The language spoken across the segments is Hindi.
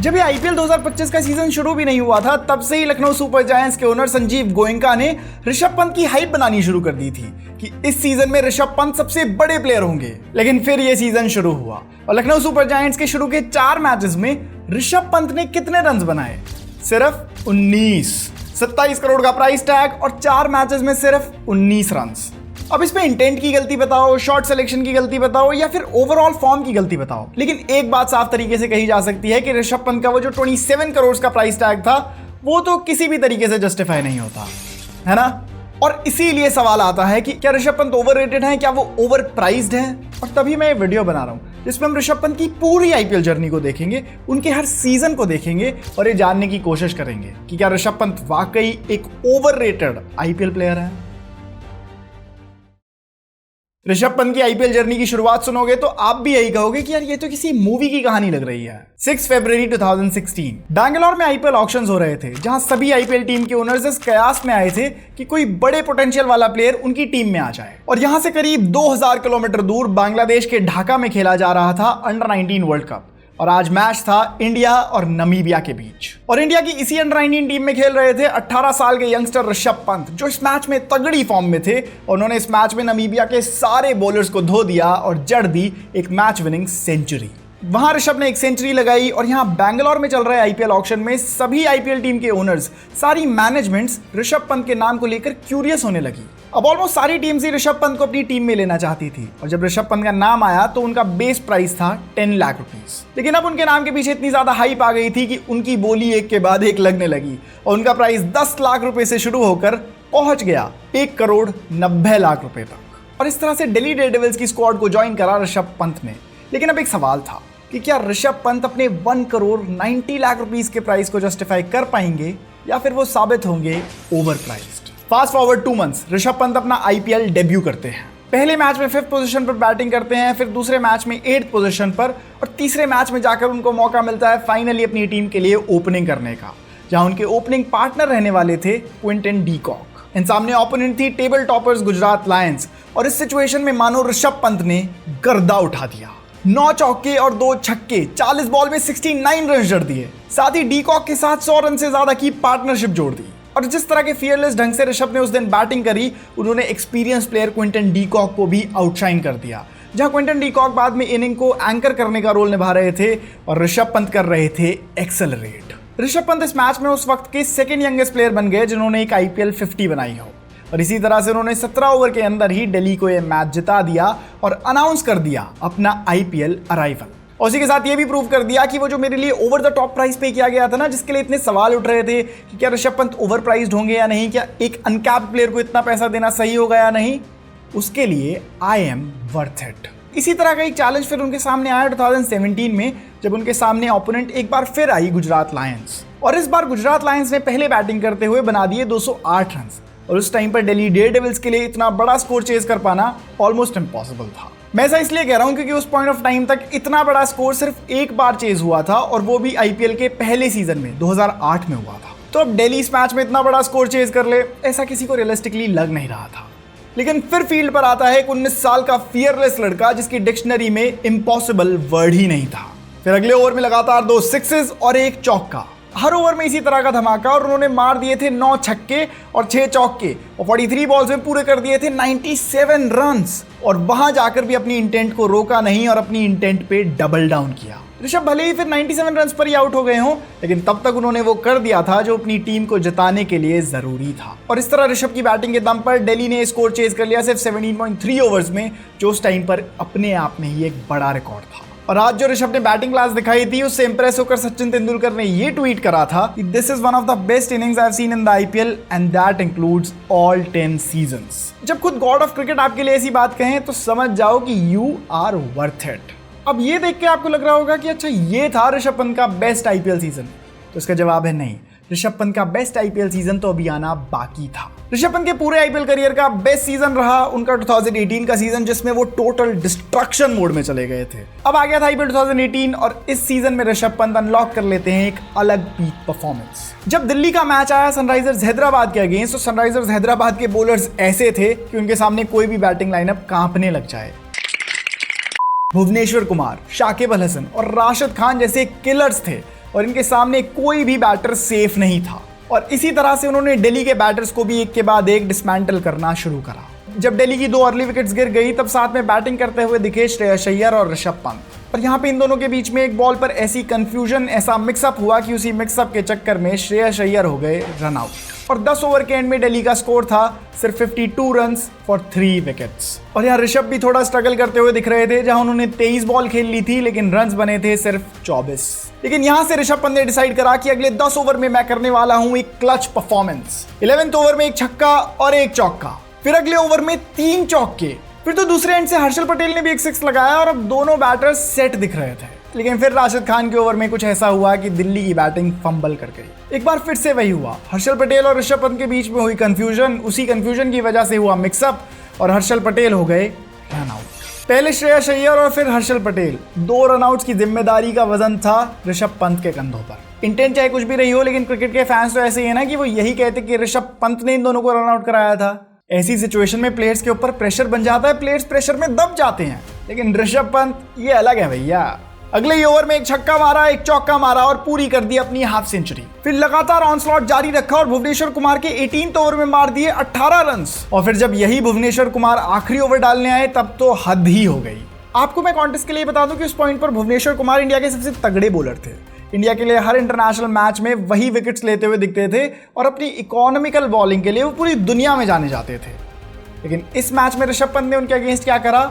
जब ये आईपीएल 2025 का सीजन शुरू भी नहीं हुआ था, तब से ही लखनऊ सुपर जायंट्स के ओनर संजीव गोयनका ने ऋषभ पंत की हाइप बनानी शुरू कर दी थी कि इस सीजन में ऋषभ पंत सबसे बड़े प्लेयर होंगे। लेकिन फिर ये सीजन शुरू हुआ और लखनऊ सुपर जायंट्स के शुरू के 4 मैचेस में ऋषभ पंत ने कितने रन्स बनाए? सिर्फ 19। 27 करोड़ का प्राइस टैग और 4 मैचेस में सिर्फ 19 रन्स। अब इसमें इंटेंट की गलती बताओ, शॉट सिलेक्शन की गलती बताओ या फिर ओवरऑल फॉर्म की गलती बताओ, लेकिन एक बात साफ तरीके से कही जा सकती है कि ऋषभ पंत का वो जो 27 करोड़ का प्राइस टैग था वो तो किसी भी तरीके से जस्टिफाई नहीं होता, है ना। और इसीलिए सवाल आता है कि क्या ऋषभ पंत ओवररेटेड है, क्या वो ओवर प्राइस्ड है? और तभी मैं ये वीडियो बना रहा हूं जिसमें हम ऋषभ पंत की पूरी आईपीएल जर्नी को देखेंगे, उनके हर सीजन को देखेंगे और ये जानने की कोशिश करेंगे कि क्या ऋषभ पंत वाकई एक ओवररेटेड आईपीएल प्लेयर है। ऋषभ पंत की आईपीएल जर्नी की शुरुआत सुनोगे तो आप भी यही कहोगे कि यार ये तो किसी मूवी की कहानी लग रही है। 6 फरवरी 2016 बैंगलोर में आईपीएल ऑक्शंस हो रहे थे, जहां सभी आईपीएल टीम के ओनर्स इस कयास में आए थे कि कोई बड़े पोटेंशियल वाला प्लेयर उनकी टीम में आ जाए। और यहां से करीब 2000 किलोमीटर दूर बांग्लादेश के ढाका में खेला जा रहा था अंडर 19 वर्ल्ड कप, और आज मैच था इंडिया और नमीबिया के बीच। और इंडिया की इसी अंडर 19 टीम में खेल रहे थे 18 साल के यंगस्टर ऋषभ पंत, जो इस मैच में तगड़ी फॉर्म में थे। और उन्होंने इस मैच में नमीबिया के सारे बॉलर्स को धो दिया और जड़ दी एक मैच विनिंग सेंचुरी। वहां ऋषभ ने एक सेंचुरी लगाई और यहां बैंगलोर में चल रहे आईपीएल ऑक्शन में सभी आईपीएल टीम के ओनर्स, सारी मैनेजमेंट्स ऋषभ पंत के नाम को लेकर क्यूरियस होने लगी। अब ऑलमोस्ट सारी टीम्स ही ऋषभ पंत को अपनी टीम में लेना चाहती थी, और जब ऋषभ पंत का नाम आया तो उनका बेस प्राइस था 10 लाख रुपीस। लेकिन अब उनके नाम के पीछे इतनी ज्यादा हाइप आ गई थी कि उनकी बोली एक के बाद एक लगने लगी और उनका प्राइस 10 लाख रुपए से शुरू होकर पहुंच गया 1 करोड़ 90 लाख रुपए तक। और इस तरह से दिल्ली डेयरडेविल्स की स्क्वाड को ज्वाइन करा ऋषभ पंत ने। लेकिन अब एक सवाल था कि क्या ऋषभ पंत अपने 1 करोड़ 90 लाख रुपीस के प्राइस को जस्टिफाई कर पाएंगे या फिर वो साबित होंगे over priced. Fast forward 2 months, Rishabh Pant अपना आईपीएल डेब्यू करते हैं। पहले मैच में 5th पोजीशन पर बैटिंग करते हैं, फिर दूसरे मैच में 8th पोजीशन पर, और तीसरे मैच में जाकर उनको मौका मिलता है फाइनली अपनी टीम के लिए ओपनिंग करने का, जहां उनके ओपनिंग पार्टनर रहने वाले थे क्विंटन डी कॉक। इन सामने ओपोनेंट थी टेबल टॉपर्स गुजरात लायंस। और इस सिचुएशन में मानो ऋषभ पंत ने गर्दा उठा दिया। 9 चौके और 2 छक्के, 40 बॉल में 69 रन जड़ दिए। साथ ही डी कॉक के साथ 100 रन से ज्यादा की पार्टनरशिप जोड़ दी। और जिस तरह के फियरलेस ढंग से ऋषभ ने उस दिन बैटिंग करी, उन्होंने experience player Quinton de Kock को भी आउटशाइन कर दिया। जहां क्विंटन डी कॉक बाद में इनिंग को एंकर करने का रोल निभा रहे थे और ऋषभ पंत कर रहे थे एक्सेलरेट। ऋषभ पंत इस मैच में उस वक्त के 2nd यंगेस्ट प्लेयर बन गए जिन्होंने एक आईपीएल 50 बनाई हो। और इसी तरह से उन्होंने 17 ओवर के अंदर ही दिल्ली को यह मैच जिता दिया और अनाउंस कर दिया अपना आईपीएल अराइवल। और उसी के साथ ये भी प्रूव कर दिया कि वो जो मेरे लिए ओवर द टॉप प्राइस पे किया गया था ना, जिसके लिए इतने सवाल उठ रहे थे कि क्या ऋषभ पंत ओवर प्राइस्ड होंगे या नहीं, क्या एक अनकैप्ड प्लेयर को इतना पैसा देना सही होगा या नहीं, उसके लिए आई एम वर्थ इट। इसी तरह का एक चैलेंज फिर उनके सामने आया 2017 में, जब उनके सामने ओपोनेंट एक बार फिर आई गुजरात लायंस। और इस बार गुजरात लायंस ने पहले बैटिंग करते हुए बना दिए 208 रन। और उस टाइम पर दिल्ली डेयरडेविल्स के लिए इतना बड़ा स्कोर चेज कर पाना ऑलमोस्ट इम्पॉसिबल था। मैं ऐसा इसलिए कह रहा हूं क्योंकि उस पॉइंट ऑफ टाइम तक इतना बड़ा स्कोर सिर्फ एक बार चेज हुआ था, और वो भी आईपीएल के पहले सीजन में 2008 में हुआ था। तो अब दिल्ली इस मैच में इतना बड़ा स्कोर चेज कर ले, ऐसा किसी को रियलिस्टिकली लग नहीं रहा था। लेकिन फिर फील्ड पर आता है एक 19 साल का फियरलेस लड़का जिसकी डिक्शनरी में इम्पॉसिबल वर्ड ही नहीं था। फिर अगले ओवर में लगातार 2 सिक्सेस और 1 चौका। हर ओवर में इसी तरह का धमाका, और उन्होंने मार दिए थे 9 छक्के और 6 चौके, और 43 बॉल्स में पूरे कर दिए थे 97 रन्स। और वहां जाकर भी अपनी इंटेंट को रोका नहीं और अपनी इंटेंट पे डबल डाउन किया। ऋषभ भले ही फिर 97 रन्स पर ही आउट हो गए हों, लेकिन तब तक उन्होंने वो कर दिया था जो अपनी टीम को जिताने के लिए जरूरी था। और इस तरह ऋषभ की बैटिंग के दम पर दिल्ली ने स्कोर चेज कर लिया सिर्फ 17.3 ओवर्स में, जो उस टाइम पर अपने आप में ही एक बड़ा रिकॉर्ड था। और आज जो ऋषभ ने बैटिंग क्लास दिखाई थी, उससे इंप्रेस होकर सचिन तेंदुलकर ने ये ट्वीट करा था कि this is one of the best innings I have seen in the IPL and that includes all 10 seasons. जब खुद गॉड ऑफ क्रिकेट आपके लिए ऐसी बात कहें तो समझ जाओ कि यू आर वर्थ इट। अब ये देख के आपको लग रहा होगा कि अच्छा ये था ऋषभ पंत का बेस्ट आईपीएल सीजन, तो इसका जवाब है नहीं। ऋषभ पंत का बेस्ट आईपीएल सीजन तो अभी आना बाकी था। ऋषभ पंत के पूरे आईपीएल करियर का बेस्ट सीजन रहा उनका 2018 का सीजन, जिसमें वो टोटल डिस्ट्रक्शन मोड में चले गए थे। अब आ गया था आईपीएल 2018 और इस सीजन में ऋषभ पंत अनलॉक कर लेते हैं एक अलग पीक परफॉर्मेंस। जब दिल्ली का मैच आया सनराइजर्स हैदराबाद के अगेंस्ट, तो सनराइजर्स हैदराबाद के बॉलर्स ऐसे थे कि उनके सामने कोई भी बैटिंग लाइनअप कांपने लग जाए। भुवनेश्वर कुमार, शाकिब अल हसन और राशिद खान जैसे किलर्स थे। और इनके सामने कोई भी बैटर सेफ नहीं था। और इसी तरह से उन्होंने दिल्ली के बैटर्स को भी एक के बाद एक डिसमेंटल करना शुरू करा। जब दिल्ली की 2 अर्ली विकेट्स गिर गई तब साथ में बैटिंग करते हुए दिखे श्रेयस अय्यर और ऋषभ पंत। और यहाँ पे इन दोनों के बीच में एक बॉल पर ऐसी कंफ्यूजन, ऐसा मिक्सअप हुआ कि उसी मिक्सअप के चक्कर में श्रेयस अय्यर हो गए रन आउट। और 10 ओवर के एंड में दिल्ली का स्कोर था सिर्फ 52 रन्स फॉर 3 विकेट्स। और यहाँ ऋषभ भी थोड़ा स्ट्रगल करते हुए दिख रहे थे, जहां उन्होंने 23 बॉल खेल ली थी लेकिन रन्स बने थे सिर्फ 24। लेकिन यहां से ऋषभ पंत ने डिसाइड करा कि अगले 10 ओवर में मैं करने वाला हूं एक क्लच परफॉर्मेंस। 11वें ओवर में एक छक्का और एक चौका, फिर अगले ओवर में 3 चौके, फिर तो दूसरे एंड से हर्षल पटेल ने भी एक 6 लगाया और अब दोनों बैटर्स सेट दिख रहे थे। लेकिन फिर राशिद खान के ओवर में कुछ ऐसा हुआ कि दिल्ली की बैटिंग फंबल कर गई। एक बार फिर से वही हुआ, हर्षल पटेल और ऋषभ पंत के बीच में हुई कंफ्यूजन, उसी कंफ्यूजन की वजह से हुआ मिक्सअप और हर्षल पटेल हो गए रन आउट। पहले श्रेयस अय्यर और फिर हर्षल पटेल, 2 रनआउट्स की जिम्मेदारी का वजन था ऋषभ पंत के कंधों पर। इंटेंट चाहे कुछ भी रही हो, लेकिन क्रिकेट के फैंस तो ऐसे ही है ना कि वो यही कहते कि ऋषभ पंत ने इन दोनों को रन आउट कराया था। ऐसी सिचुएशन में प्लेयर्स के ऊपर प्रेशर बन जाता है, प्लेयर्स प्रेशर में दब जाते हैं। लेकिन ऋषभ पंत ये अलग है भैया। अगले ही ओवर में एक छक्का मारा, एक चौका मारा और पूरी कर दी अपनी हाफ सेंचुरी। फिर लगातार ऑनस्लॉट जारी रखा और भुवनेश्वर कुमार के 18वें ओवर में मार दिए 18 रन्स। और फिर जब यही भुवनेश्वर कुमार आखिरी ओवर डालने आए तब तो हद ही हो गई। आपको मैं कॉन्टेस्ट के लिए बता दूं कि उस पॉइंट पर भुवनेश्वर कुमार इंडिया के सबसे तगड़े बॉलर थे। इंडिया के लिए हर इंटरनेशनल मैच में वही विकेट्स लेते हुए दिखते थे और अपनी इकोनॉमिकल बॉलिंग के लिए वो पूरी दुनिया में जाने जाते थे। लेकिन इस मैच में ऋषभ पंत ने उनके अगेंस्ट क्या करा?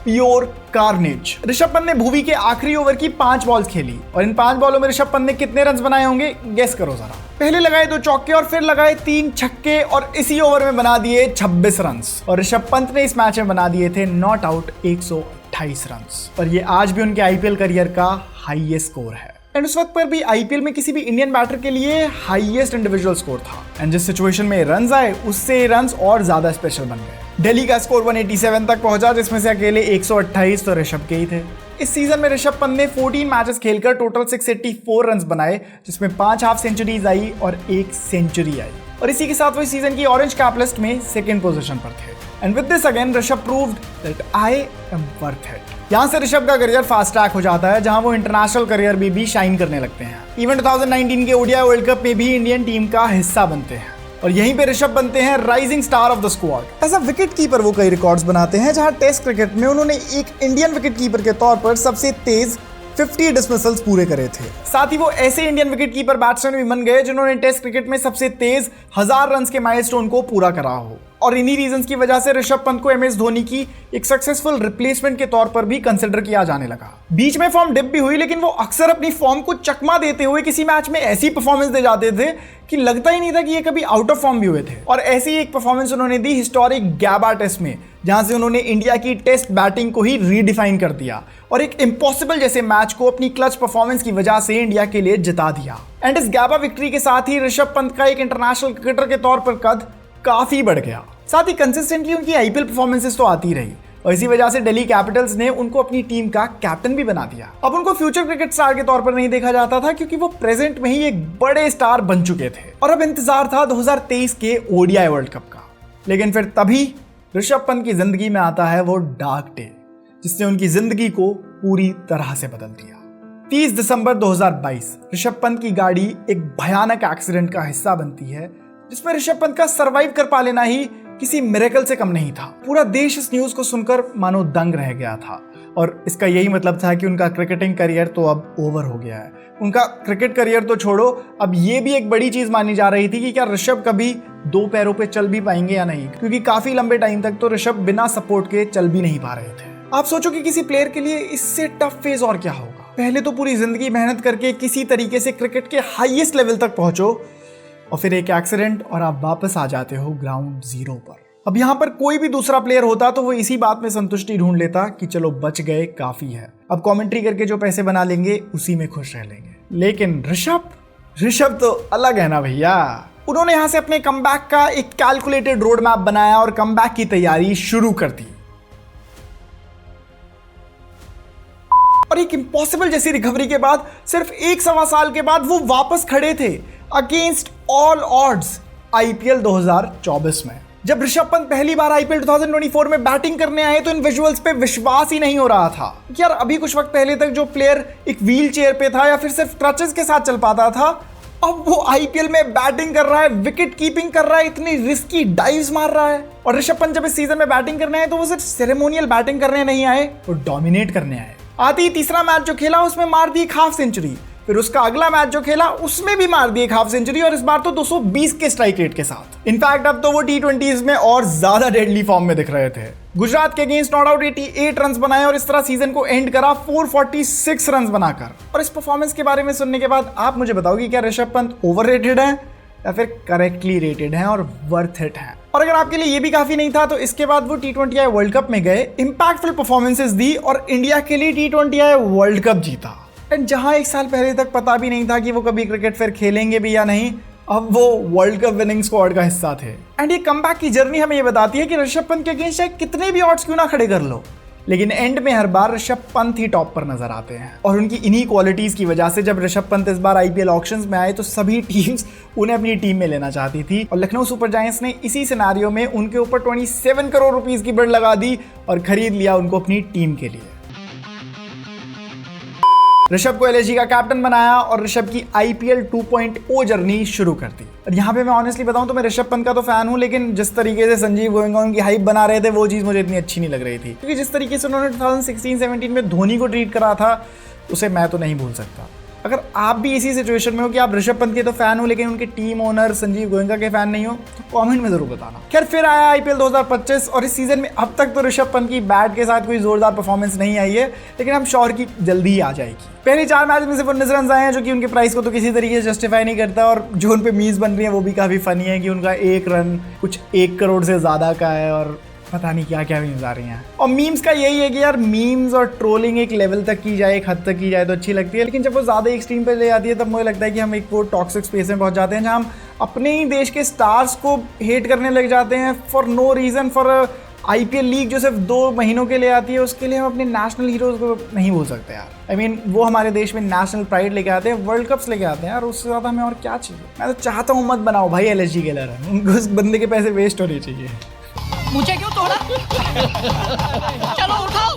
Pure carnage. ऋषभ पंत ने भुवी के आखिरी ओवर की 5 बॉल्स खेली और इन 5 बॉलों में ऋषभ पंत ने कितने रन्स बनाए होंगे गेस करो जरा। पहले लगाए 2 चौके और फिर लगाए 3 छक्के और इसी ओवर में बना दिए 26 रन्स। और ऋषभ पंत ने इस मैच में बना दिए थे नॉट आउट 128 रन्स। और ये आज भी उनके आईपीएल करियर का हाईएस्ट स्कोर है। एंड उस वक्त पर भी आईपीएल में किसी भी इंडियन बैटर के लिए हाईएस्ट इंडिविजुअल स्कोर था। एंड जिस सिचुएशन में रन्स आए उससे रन्स और ज्यादा स्पेशल बन गए। दिल्ली का स्कोर 187 तक पहुंचा, जिसमें से अकेले 128 तो ऋषभ के ही थे। इस सीजन में ऋषभ पंत ने 14 मैचेस खेलकर टोटल 684 रन्स बनाए, जिसमें 5 हाफ सेंचुरीज आई और 1 सेंचुरी आई। और इसी के साथ वो इस सीजन की ऑरेंज कैप लिस्ट में 2nd पोजीशन पर थे। And with this again Rishabh proved that I am worth it. यहां से ऋषभ का करियर फास्ट ट्रैक हो जाता है, जहां वो इंटरनेशनल करियर में भी शाइन करने लगते हैं। इवन 2019 के ओडीआई वर्ल्ड कप में भी इंडियन टीम का हिस्सा बनते हैं और यहीं पे ऋषभ बनते हैं rising star of the squad. As a wicket keeper वो कई रिकॉर्ड्स बनाते हैं, जहां टेस्ट क्रिकेट में उन्होंने एक इंडियन विकेट कीपर के तौर पर सबसे तेज 50 डिसमिसल्स पूरे करे थे। साथ ही वो ऐसे इंडियन विकेट कीपर बैट्समैन भी बन गए जिन्होंने टेस्ट क्रिकेट में सबसे तेज 1000 रन के माइलस्टोन को पूरा करा हो। और इन्हीं रीजंस की वजह से ऋषभ पंत को एमएस धोनी की एक सक्सेसफुल रिप्लेसमेंट के तौर पर भी कंसिडर किया जाने लगा। बीच में फॉर्म डिप भी हुई, लेकिन वो अक्सर अपनी फॉर्म को चकमा देते हुए किसी मैच में ऐसी परफॉर्मेंस दे जाते थे कि लगता ही नहीं था कि ये कभी आउट ऑफ फॉर्म भी हुए थे। और ऐसी एक परफॉर्मेंस उन्होंने दी हिस्टोरिक गैबा टेस्ट में, जहां से उन्होंने इंडिया की टेस्ट बैटिंग को ही रीडिफाइन कर दिया और एक इम्पॉसिबल जैसे मैच को अपनी क्लच परफॉर्मेंस की वजह से इंडिया के लिए जिता दिया। एंड इस गैबा विक्ट्री के साथ ही ऋषभ पंत का एक इंटरनेशनल क्रिकेटर के तौर पर कद काफी बढ़ गया। साथ ही कंसिस्टेंटली उनकी आईपीएल परफॉर्मेंसेस तो आती रही और इसी वजह से दिल्ली कैपिटल्स ने उनको अपनी टीम का कैप्टन भी बना दिया। अब उनको फ्यूचर क्रिकेट स्टार के तौर पर नहीं देखा जाता था, क्योंकि वो प्रेजेंट में ही एक बड़े स्टार बन चुके थे और अब इंतजार था 2023 के ओडीआई वर्ल्ड कप का। लेकिन फिर तभी ऋषभ पंत की जिंदगी में आता है वो डार्क डे, जिसने उनकी जिंदगी को पूरी तरह से बदल दिया। 30 दिसंबर 2022 ऋषभ पंत की गाड़ी एक भयानक एक्सीडेंट का हिस्सा बनती है, जिसमें ऋषभ पंत का सरवाइव कर पा लेना ही किसी मिरेकल से कम नहीं था। पूरा देश इस न्यूज को सुनकर मानो दंग रह गया था और इसका यही मतलब था कि उनका क्रिकेटिंग करियर तो अब ओवर हो गया है। उनका क्रिकेट करियर तो छोड़ो, अब ये भी एक बड़ी चीज मानी जा रही थी कि क्या ऋषभ कभी 2 पैरों पे चल भी पाएंगे या नहीं, क्योंकि काफी लंबे टाइम तक तो ऋषभ बिना सपोर्ट के चल भी नहीं पा रहे थे। आप सोचो कि किसी प्लेयर के लिए इससे टफ फेज और क्या होगा। पहले तो पूरी जिंदगी मेहनत करके किसी तरीके से क्रिकेट के हाईएस्ट लेवल तक पहुंचो और फिर एक एक्सीडेंट और आप वापस आ जाते हो ग्राउंड जीरो पर। अब यहाँ पर कोई भी दूसरा प्लेयर होता तो वो इसी बात में संतुष्टि ढूंढ लेता कि चलो बच गए, काफी है, अब कमेंट्री करके जो पैसे बना लेंगे उसी में खुश रह लेंगे। लेकिन ऋषभ तो अलग है ना भैया। उन्होंने यहाँ से अपने कमबैक का एक कैलकुलेटेड रोड मैप बनाया और कमबैक की तैयारी शुरू कर दी। और एक इम्पॉसिबल जैसी रिकवरी के बाद सिर्फ 1.25 साल के बाद वो वापस खड़े थे अगेंस्ट ऑल ऑड्स आईपीएल 2024 में। जब ऋषभ पंत पहली बार आईपीएल 2024 में बैटिंग करने आए तो इन विजुअल्स पे विश्वास ही नहीं हो रहा था कि यार अभी कुछ वक्त पहले तक जो प्लेयर एक व्हील चेयर पे था या फिर सिर्फ क्रचेस के साथ चल पाता था, अब वो आईपीएल में बैटिंग कर रहा है, विकेट कीपिंग कर रहा है, इतनी रिस्की डाइव्स मार रहा है। और ऋषभ पंत जब इस सीजन में बैटिंग करने आए तो वो सिर्फ सेरेमोनियल बैटिंग करने नहीं आए, वो डोमिनेट करने आए। आते ही तीसरा मैच जो खेला उसमें मार दी हाफ सेंचुरी, फिर उसका अगला मैच जो खेला उसमें भी मार दी हाफ सेंचुरी, और इस बार तो 220 के स्ट्राइक रेट के साथ। इनफैक्ट अब तो वो टी20s में और ज्यादा डेडली फॉर्म में दिख रहे थे। गुजरात के अगेंस्ट नॉट आउट 88 रन बनाए और इस तरह सीजन को एंड करा 446 रन बनाकर। और इस परफॉर्मेंस के बारे में सुनने के बाद आप मुझे बताओ कि क्या ऋषभ पंत ओवररेटेड है या फिर करेक्टली रेटेड है और वर्थ इट है। और अगर आपके लिए ये भी काफी नहीं था तो इसके बाद वो T20I वर्ल्ड कप में गए, इंपैक्टफुल परफॉर्मेंसेस दी और इंडिया के लिए T20I वर्ल्ड कप जीता। एंड जहां एक साल पहले तक पता भी नहीं था कि वो कभी क्रिकेट फिर खेलेंगे भी या नहीं, अब वो वर्ल्ड कप विनिंग स्क्वाड का हिस्सा थे। एंड ये कमबैक की जर्नी हमें ये बताती है कि ऋषभ पंत के अगेंस्ट चाहे कितने भी ऑड्स क्यों ना खड़े कर लो, लेकिन एंड में हर बार ऋषभ पंत ही टॉप पर नजर आते हैं। और उनकी इन्हीं क्वालिटीज की वजह से जब ऋषभ पंत इस बार आईपीएल ऑक्शंस में आए तो सभी टीम्स उन्हें अपनी टीम में लेना चाहती थी, और लखनऊ सुपर जायंट्स ने इसी सिनेरियो में उनके ऊपर 27 करोड़ रुपीस की बिड लगा दी और खरीद लिया उनको अपनी टीम के लिए। ऋषभ को एलएसजी का कैप्टन बनाया और ऋषभ की आईपीएल 2.0 जर्नी शुरू कर दी। और यहाँ पे मैं ऑनेस्टली बताऊं तो मैं ऋषभ पंत का तो फैन हूँ, लेकिन जिस तरीके से संजीव गोयनका उनकी हाइप बना रहे थे वो चीज़ मुझे इतनी अच्छी नहीं लग रही थी, क्योंकि जिस तरीके से उन्होंने 2016-17 में धोनी को ट्रीट करा था उसे मैं तो नहीं भूल सकता। अगर आप भी इसी सिचुएशन में हो कि आप ऋषभ पंत के तो फैन हो लेकिन उनके टीम ओनर संजीव गोयनका के फैन नहीं हो, तो कमेंट में जरूर बताना। खैर फिर आया आईपीएल 2025 और इस सीजन में अब तक तो ऋषभ पंत की बैट के साथ कोई जोरदार परफॉर्मेंस नहीं आई है, लेकिन हम श्योर की जल्दी ही आ जाएगी। पहले 4 मैच में सिर्फ 19 रन आए हैं, जो कि उनके प्राइस को तो किसी तरीके से जस्टिफाई नहीं करता, और जो उन पे मीम्स बन रही है वो भी काफी फनी है कि उनका 1 रन कुछ 1 करोड़ से ज्यादा का है और पता नहीं क्या क्या मीम्स आ रही हैं। और मीम्स का यही है कि यार मीम्स और ट्रोलिंग एक लेवल तक की जाए, एक हद तक की जाए तो अच्छी लगती है, लेकिन जब वो ज़्यादा एक्सट्रीम पे ले आती है तब मुझे लगता है कि हम एक वो टॉक्सिक स्पेस में पहुंच जाते हैं जहां हम अपने ही देश के स्टार्स को हेट करने लग जाते हैं for no reason. For IPL league जो सिर्फ 2 महीनों के लिए आती है उसके लिए हम अपने नेशनल हीरोज़ को नहीं भूल सकते यार। आई मीन वो हमारे देश में नेशनल प्राइड लेके आते हैं, वर्ल्ड कप्स लेके आते हैं यार, उससे ज़्यादा हमें और क्या चाहिए। मैं तो चाहता हूँ मत बनाओ भाई एलएसजी के लिए, उनको उस बंदे के पैसे वेस्ट होने चाहिए। मुझे क्यों तोड़ा? चलो उठाओ।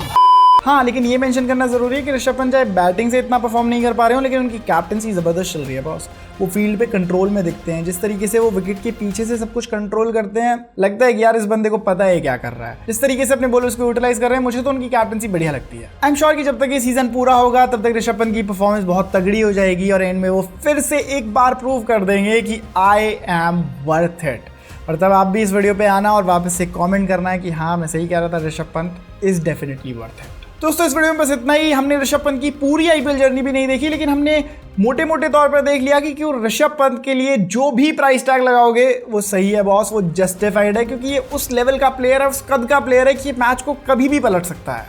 हाँ, लेकिन ये मेंशन करना जरूरी है कि ऋषभ पंत चाहे बैटिंग से इतना परफॉर्म नहीं कर पा रहे हो, लेकिन उनकी कैप्टनसी जबरदस्त चल रही है बॉस। वो फील्ड पे कंट्रोल में दिखते हैं, जिस तरीके से वो विकेट के पीछे से सब कुछ कंट्रोल करते हैं, लगता है कि यार इस बंदे को पता है क्या कर रहा है। जिस तरीके से अपने बॉलर्स को यूटिलाइज कर रहे हैं, मुझे तो उनकी कैप्टनसी बढ़िया लगती है। आई एम श्योर कि जब तक ये सीजन पूरा होगा तब तक ऋषभ पंत की परफॉर्मेंस बहुत तगड़ी हो जाएगी और एंड में वो फिर से एक बार प्रूव कर देंगे कि आई एम वर्थ इट। और तब आप भी इस वीडियो पे आना और वापस से कमेंट करना है कि हाँ मैं सही कह रहा था, Rishabh Pant is definitely worth it. दोस्तों इस वीडियो में बस इतना ही। हमने ऋषभ पंत की पूरी आईपीएल जर्नी भी नहीं देखी, लेकिन हमने मोटे मोटे तौर पर देख लिया कि क्यों ऋषभ पंत के लिए जो भी प्राइस टैग लगाओगे वो सही है बॉस, वो जस्टिफाइड है, क्योंकि ये उस लेवल का प्लेयर है, उस कद का प्लेयर है कि ये मैच को कभी भी पलट सकता है।